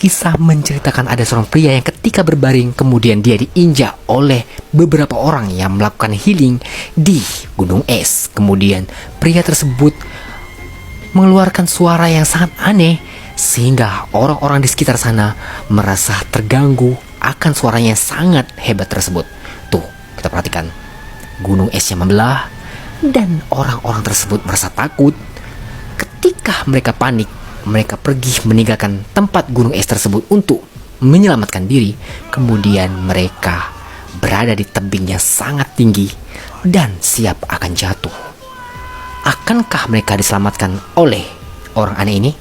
Kisah menceritakan ada seorang pria yang ketika berbaring kemudian dia diinjak oleh beberapa orang yang melakukan healing di gunung es. Kemudian pria tersebut mengeluarkan suara yang sangat aneh sehingga orang-orang di sekitar sana merasa terganggu akan suaranya yang sangat hebat tersebut. Tuh, kita perhatikan. Gunung esnya membelah dan orang-orang tersebut merasa takut. Ketika mereka panik, mereka pergi meninggalkan tempat gunung es tersebut untuk menyelamatkan diri. Kemudian mereka berada di tebing yang sangat tinggi dan siap akan jatuh. Akankah mereka diselamatkan oleh orang aneh ini?